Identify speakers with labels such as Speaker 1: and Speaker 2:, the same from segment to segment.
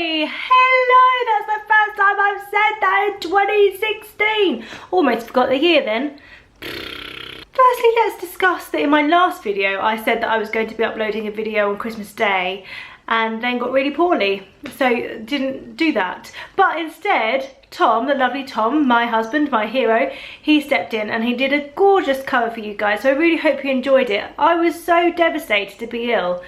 Speaker 1: Carrie! Hello! That's the first time I've said that in 2016. Almost forgot the year then. Firstly, let's discuss that in my last video I said that I was going to be uploading a video on Christmas Day and then got really poorly, so didn't do that. But instead, Tom, the lovely Tom, my husband, my hero, he stepped in and he did a gorgeous cover for you guys, so I really hope you enjoyed it. I was so devastated to be ill.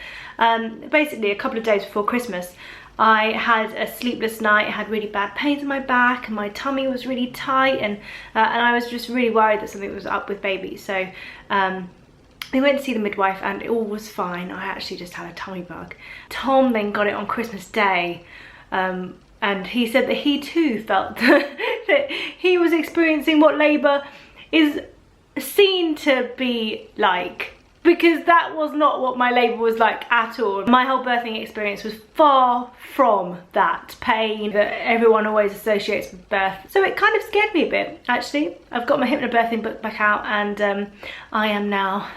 Speaker 1: Basically a couple of days before Christmas, I had a sleepless night, I had really bad pains in my back and my tummy was really tight, and I was just really worried that something was up with baby. So we went to see the midwife and it all was fine. I actually just had a tummy bug. Tom then got it on Christmas Day, and he said that he too felt that he was experiencing what labour is seen to be like, because that was not what my labour was like at all. My whole birthing experience was far from that pain that everyone always associates with birth. So it kind of scared me a bit, actually. I've got my hypnobirthing book back out and I am now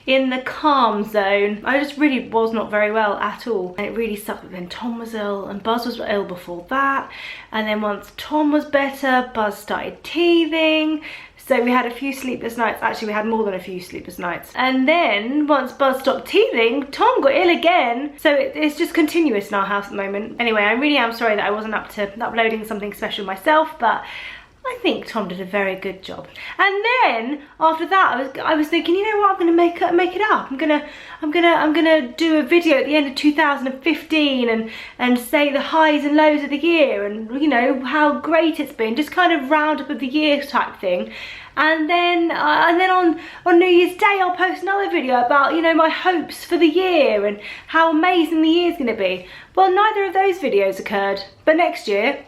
Speaker 1: in the calm zone. I just really was not very well at all. And it really sucked that then Tom was ill and Buzz was ill before that. And then once Tom was better, Buzz started teething. So we had a few sleepless nights. Actually, we had more than a few sleepless nights. And then once Buzz stopped teething, Tom got ill again. So it's just continuous in our house at the moment. Anyway, I really am sorry that I wasn't up to uploading something special myself, but I think Tom did a very good job. And then after that, I was thinking, you know what, I'm gonna make it up. I'm gonna do a video at the end of 2015 and say the highs and lows of the year, and you know how great it's been, just kind of round up of the year type thing. And then on New Year's Day, I'll post another video about, you know, my hopes for the year and how amazing the year's gonna be. Well, neither of those videos occurred. But next year,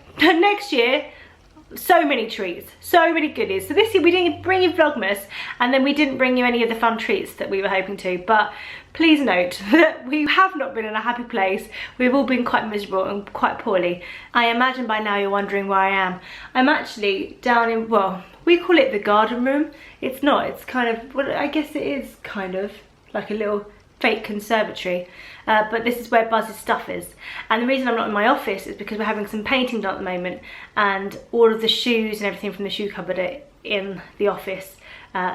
Speaker 1: so many treats, so many goodies. So this year we didn't bring you Vlogmas, and then we didn't bring you any of the fun treats that we were hoping to. But please note that we have not been in a happy place. We've all been quite miserable and quite poorly. I imagine by now you're wondering where I am. I'm actually down in, well, we call it the garden room. It's not, it's kind of, well, I guess it is kind of like a little fake conservatory, but this is where Buzz's stuff is. And the reason I'm not in my office is because we're having some painting done at the moment, and all of the shoes and everything from the shoe cupboard are in the office,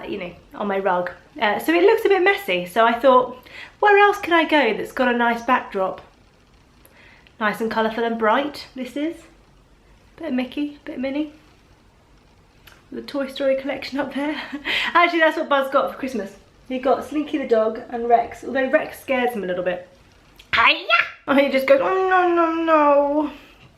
Speaker 1: you know, on my rug. So it looks a bit messy, so I thought, where else can I go that's got a nice backdrop? Nice and colourful and bright, this is. Bit of Mickey, bit of Minnie. The Toy Story collection up there. Actually, that's what Buzz got for Christmas. He got Slinky the dog and Rex, although Rex scares him a little bit. Hiya! And he just goes, oh no, no, no.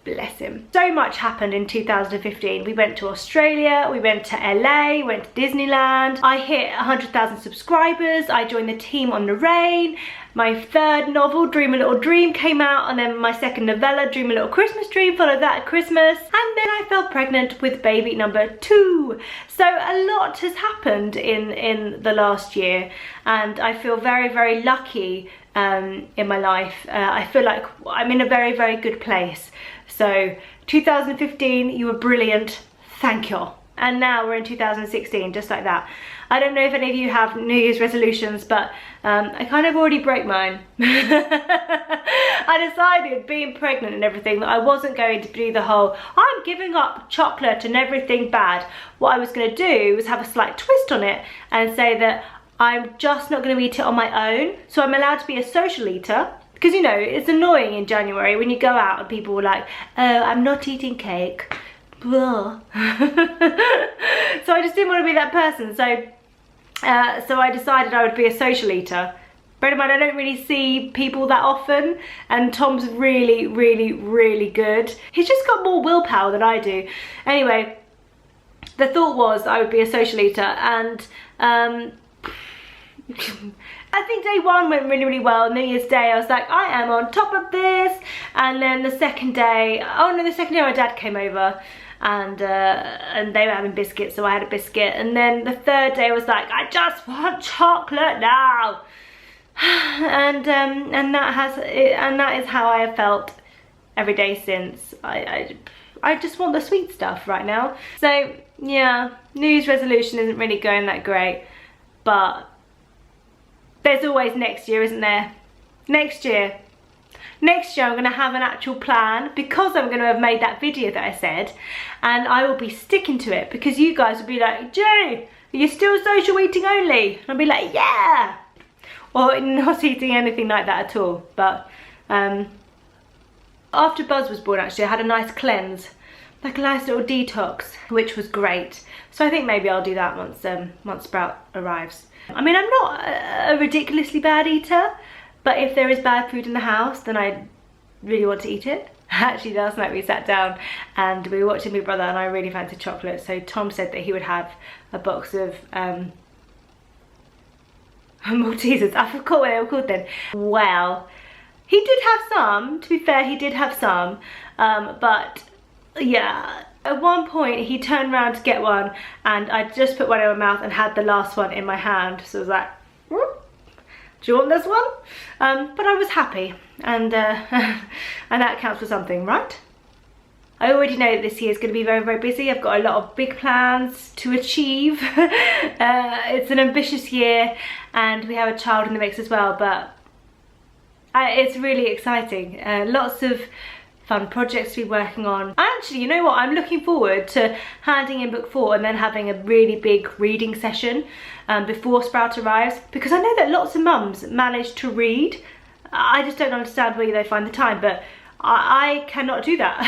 Speaker 1: Bless him. So much happened in 2015. We went to Australia, we went to LA, went to Disneyland. I hit 100,000 subscribers. I joined the team on Lorraine. My third novel, Dream a Little Dream, came out, and then my second novella, Dream a Little Christmas Dream, followed that at Christmas. And then I fell pregnant with baby number 2. So a lot has happened in the last year, and I feel very, very lucky in my life. I feel like I'm in a very, very good place. So 2015, you were brilliant, thank you. And now we're in 2016, just like that. I don't know if any of you have New Year's resolutions, but I kind of already broke mine. I decided, being pregnant and everything, that I wasn't going to do the whole, I'm giving up chocolate and everything bad. What I was going to do was have a slight twist on it and say that I'm just not going to eat it on my own. So I'm allowed to be a social eater. Because, you know, it's annoying in January when you go out and people were like, oh, I'm not eating cake. Blah. So I just didn't want to be that person. So I decided I would be a social eater. Bear in mind, I don't really see people that often, and Tom's really, really, really good. He's just got more willpower than I do. Anyway, the thought was I would be a social eater, and I think day one went really, really well. New Year's Day, I was like, I am on top of this. And then the second day, oh no, the second day my dad came over, and they were having biscuits, so I had a biscuit. And then the third day I was like, I just want chocolate now. And that is how I have felt every day since. I just want the sweet stuff right now. So yeah, New Year's resolution isn't really going that great, but there's always next year, isn't there? Next year. Next year I'm going to have an actual plan, because I'm going to have made that video that I said, and I will be sticking to it, because you guys will be like, Jay, are you still social eating only? And I'll be like, yeah. Or not eating anything like that at all. But after Buzz was born, actually, I had a nice cleanse, like a nice little detox, which was great. So I think maybe I'll do that once Sprout arrives. I mean, I'm not a ridiculously bad eater, but if there is bad food in the house, then I really want to eat it. Actually, last night we sat down and we were watching Big Brother, and I really fancied chocolate. So Tom said that he would have a box of Maltesers. I forgot what they were called then. Well, he did have some, to be fair, he did have some, but yeah. At one point he turned around to get one, and I just put one in my mouth and had the last one in my hand. So I was like, whoop. Do you want this one? But I was happy, and and that counts for something, right? I already know that this year is going to be very, very busy. I've got a lot of big plans to achieve. It's an ambitious year, and we have a child in the mix as well, but it's really exciting. Lots of fun projects to be working on. Actually, you know what? I'm looking forward to handing in book 4 and then having a really big reading session before Sprout arrives, because I know that lots of mums manage to read. I just don't understand where they find the time, but I cannot do that.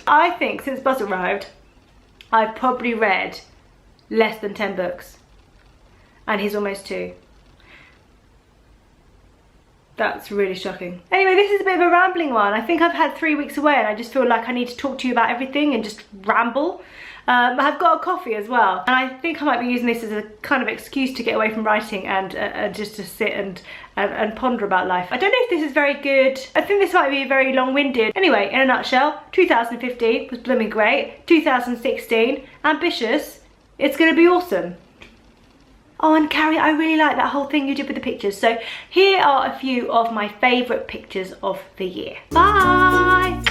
Speaker 1: I think since Buzz arrived, I've probably read less than 10 books, and he's almost 2. That's really shocking. Anyway, this is a bit of a rambling one. I think I've had 3 weeks away, and I just feel like I need to talk to you about everything and just ramble. I've got a coffee as well, and I think I might be using this as a kind of excuse to get away from writing and just to sit and ponder about life. I don't know if this is very good. I think this might be very long-winded. Anyway, in a nutshell, 2015 was blooming great. 2016, ambitious. It's gonna be awesome. Oh, and Carrie, I really like that whole thing you did with the pictures. So here are a few of my favourite pictures of the year. Bye!